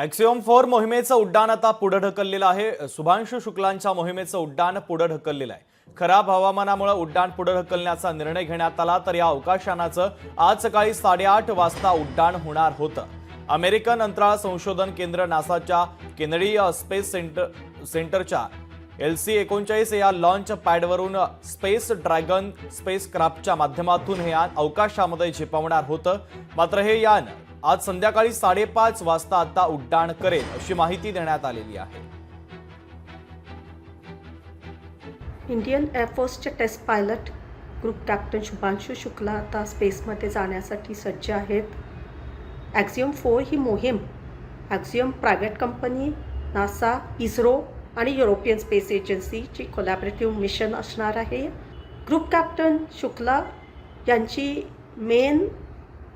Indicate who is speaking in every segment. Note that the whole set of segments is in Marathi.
Speaker 1: ॲक्सिओम 4 मोहिमेचं उड्डाण आता पुढे ढकललेलं आहे। शुभांशु शुक्लांच्या मोहिमेचं उड्डाण पुढे ढकललेलं आहे। खराब हवामानामुळे उड्डाण पुढे ढकलण्याचा निर्णय घेण्यात आला, तर या अवकाशयानाचं आज सकाळी 8:30 वाजता उड्डाण होणार होतं। अमेरिकन अंतराळ संशोधन केंद्र नासाच्या केनेडी स्पेस सेंटरच्या LC-39 या लॉन्च पॅडवरून स्पेस ड्रॅगन स्पेसक्राफ्टच्या माध्यमातून हे यान अवकाशामध्ये झेपावणार होतं। मात्र हे यान आज संध्याकाळी 5:30 वाजता आता उड्डाण करेल अशी माहिती देण्यात आलेली आहे।
Speaker 2: इंडियन एअरफोर्सचे test pilot group captain Shubhanshu Shukla आता स्पेसमध्ये जाण्यासाठी सज्ज आहेत। ॲक्सिओम 4 ही मोहीम Axiom private company, NASA, ISRO आणि युरोपियन स्पेस एजन्सीची कोलॅबरेटिव्ह मिशन असणार आहे। ग्रुप कॅप्टन शुक्ला यांची मेन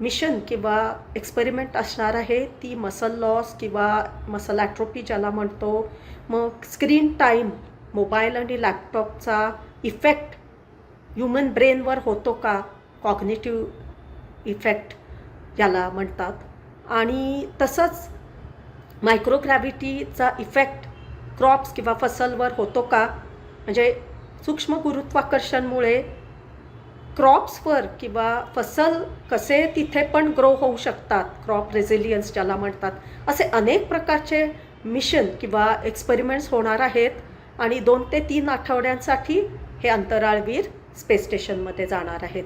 Speaker 2: मिशन किंवा एक्सपेरिमेंट असणार आहे ती मसल लॉस किंवा मसल ॲट्रोफी ज्याला म्हणतो, मग स्क्रीन टाईम, मोबाईल आणि लॅपटॉपचा इफेक्ट ह्युमन ब्रेनवर होतो का, कॉग्निटिव्ह इफेक्ट याला म्हणतात, आणि तसंच मायक्रोग्रॅव्हिटीचा इफेक्ट क्रॉप्स किंवा फसलवर होतो का, म्हणजे सूक्ष्म गुरुत्वाकर्षणमुळे क्रॉप्सवर किंवा फसल कसे तिथे पण ग्रो होऊ शकतात, क्रॉप रेझिलियन्स ज्याला म्हणतात, असे अनेक प्रकारचे मिशन किंवा एक्सपेरिमेंट्स होणार आहेत आणि 2 ते 3 आठवड्यांसाठी हे अंतराळवीर स्पेस स्टेशनमध्ये जाणार आहेत।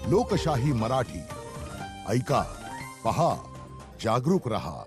Speaker 3: लोकशाही मराठी ऐका, पहा, जागरूक रहा।